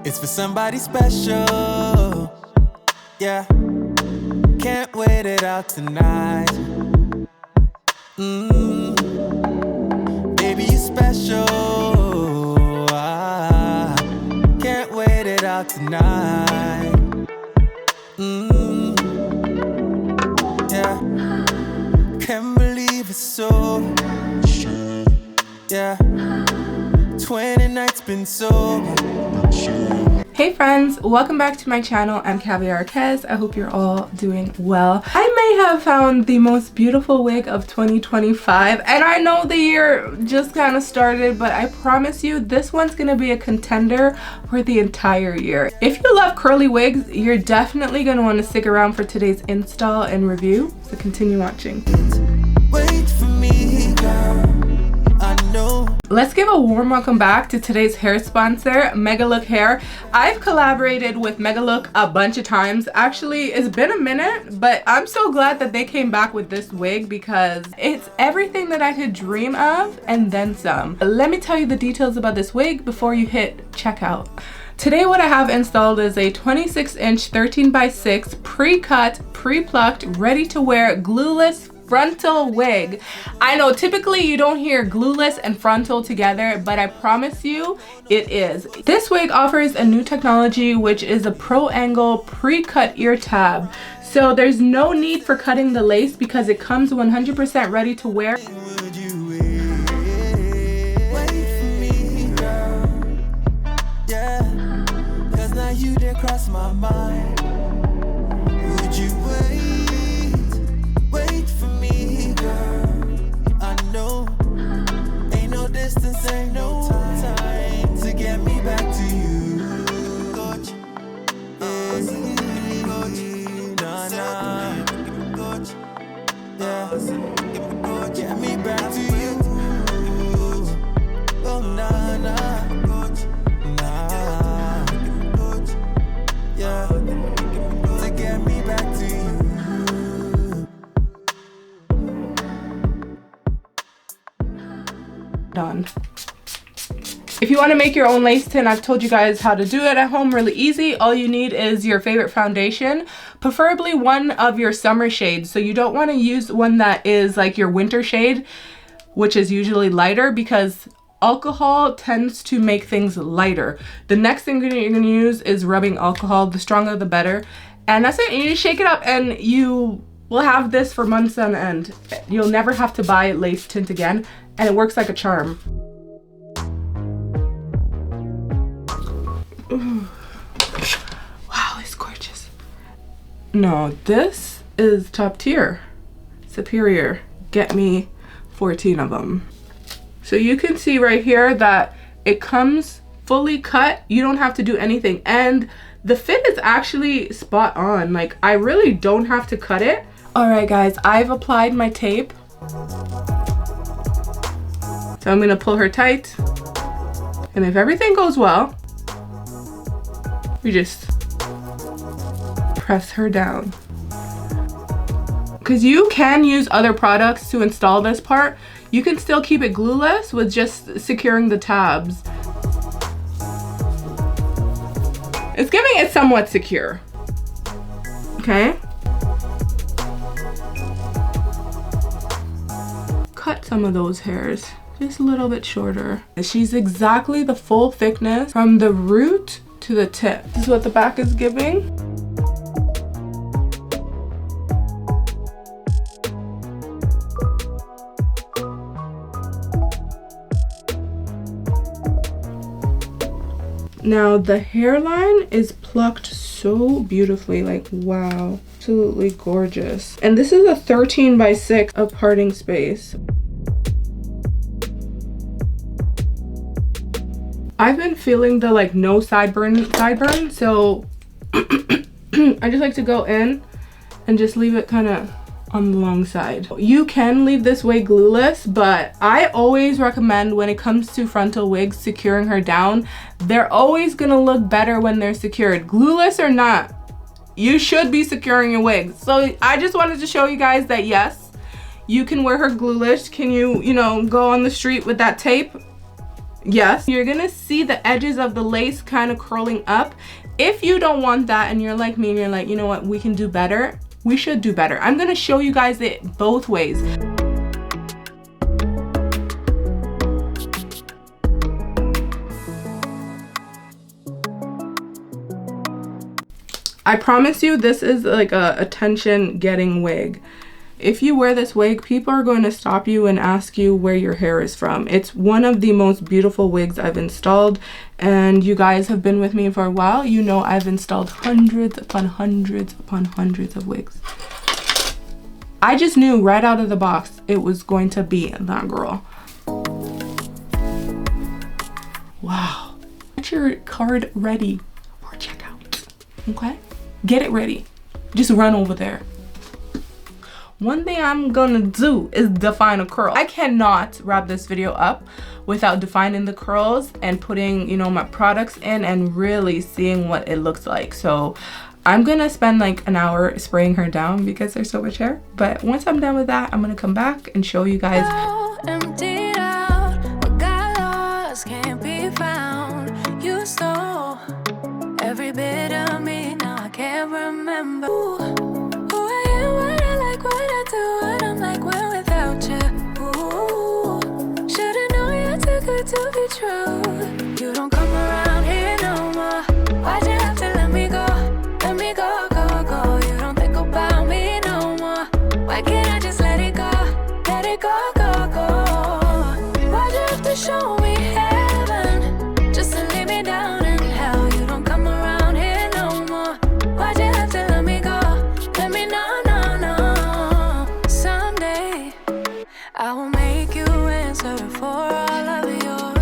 It's for somebody special. Yeah. Can't wait it out tonight. Baby, you special. Can't wait it out tonight. Yeah. Can't believe it's so. Yeah. 20 nights been so. Hey friends, welcome back to my channel. I'm Caviar Kez. I hope you're all doing well. I may have found the most beautiful wig of 2025, and I know the year just kind of started, but I promise you this one's gonna be a contender for the entire year. If you love curly wigs, you're definitely gonna want to stick around for today's install and review, so continue watching. Wait for me, girl. I know. Let's give a warm welcome back to today's hair sponsor, Megalook Hair. I've collaborated with Megalook a bunch of times. Actually, it's been a minute, but I'm so glad that they came back with this wig because it's everything that I could dream of and then some. Let me tell you the details about this wig before you hit checkout. Today what I have installed is a 26-inch 13x6 pre-cut, pre-plucked, ready-to-wear glueless frontal wig. I know typically you don't hear glueless and frontal together, but I promise you it is. This wig offers a new technology, which is a ProAngle pre-cut ear tab. So there's no need for cutting the lace because it comes 100% ready to wear. Would you wait for me, girl? Yeah, 'cause now you did cross my mind. Would you wait for me, girl? I know, ain't no distance, ain't no time to get me back to you. Coach, coach, nah, coach, yeah, get me back to you. Oh, nah, coach, yeah, to get me back to you. Done. If you want to make your own lace tint, I've told you guys how to do it at home really easy. All you need is your favorite foundation, preferably one of your summer shades. So you don't want to use one that is like your winter shade, which is usually lighter because alcohol tends to make things lighter. The next ingredient you're going to use is rubbing alcohol. The stronger the better. And that's it. You just shake it up and you will have this for months on end. You'll never have to buy lace tint again. And it works like a charm. Ooh. Wow, it's gorgeous. No, this is top tier. Superior. Get me 14 of them. So you can see right here that it comes fully cut. You don't have to do anything. And the fit is actually spot on. Like, I really don't have to cut it. All right, guys, I've applied my tape. So I'm gonna pull her tight, and if everything goes well, we just press her down. Because you can use other products to install this part. You can still keep it glueless with just securing the tabs. It's giving it somewhat secure. Okay. Cut some of those hairs. Just a little bit shorter. She's exactly the full thickness from the root to the tip. This is what the back is giving. Now the hairline is plucked so beautifully, like wow, absolutely gorgeous. And this is a 13x6 of parting space. I've been feeling the like no sideburn, so I just like to go in and just leave it kind of on the long side. You can leave this wig glueless, but I always recommend when it comes to frontal wigs securing her down. They're always gonna look better when they're secured. Glueless or not, you should be securing your wigs. So I just wanted to show you guys that yes, you can wear her glueless. Can you know, go on the street with that tape? Yes, you're gonna see the edges of the lace kind of curling up. If you don't want that and you're like me and you're like, you know what, we can do better, we should do better. I'm gonna show you guys it both ways. I promise you, this is like a attention-getting wig. If you wear this wig, people are going to stop you and ask you where your hair is from. It's one of the most beautiful wigs I've installed, and you guys have been with me for a while. You know I've installed hundreds upon hundreds upon hundreds of wigs. I just knew right out of the box it was going to be that girl. Wow. Get your card ready for checkout, okay? Get it ready. Just run over there. One thing I'm gonna do is define a curl. I cannot wrap this video up without defining the curls and putting, you know, my products in and really seeing what it looks like. So I'm gonna spend like an hour spraying her down because there's so much hair. But once I'm done with that, I'm gonna come back and show you guys. Emptied out, what got lost can't be found. You stole every bit of me, now I can't remember. Ooh, who I am, what I like, what I do, what I'm like when without you. Ooh, should've known you're too good to be true. You don't come around here no more. Why'd you have to let me go? Let me go, go, go. You don't think about me no more. Why can't I just let it go? Let it go, go, go. Why'd you have to show me heaven just to leave me down in hell? You don't come around here no more. Why'd you have to let me go? Let me know, no, no. Someday I will make you answer for all of your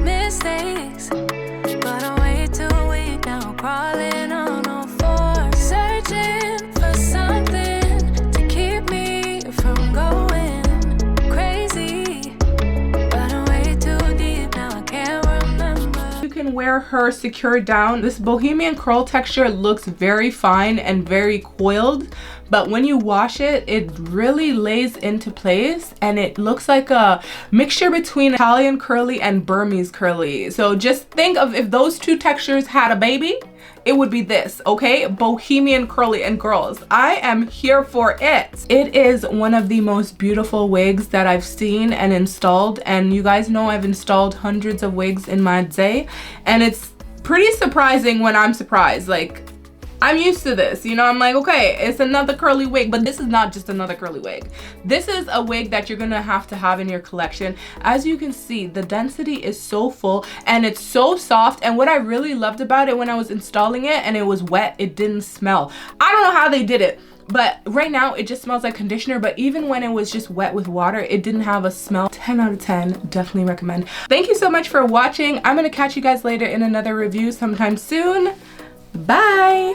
mistakes. But I'm way too weak now, crawling on all fours, searching for something to keep me from going crazy. But I'm way too deep now, I can't remember. You can wear her secured down. This Bohemian curl texture looks very fine and very coiled, but when you wash it, it really lays into place and it looks like a mixture between Italian curly and Burmese curly. So just think of if those two textures had a baby, it would be this, okay? Bohemian curly. And girls, I am here for it. It is one of the most beautiful wigs that I've seen and installed, and you guys know I've installed hundreds of wigs in my day, and it's pretty surprising when I'm surprised. Like, I'm used to this, you know, I'm like, okay, it's another curly wig, but this is not just another curly wig. This is a wig that you're gonna have to have in your collection. As you can see, the density is so full and it's so soft. And what I really loved about it when I was installing it and it was wet, it didn't smell. I don't know how they did it, but right now it just smells like conditioner. But even when it was just wet with water, it didn't have a smell. 10 out of 10, definitely recommend. Thank you so much for watching. I'm gonna catch you guys later in another review sometime soon. Bye.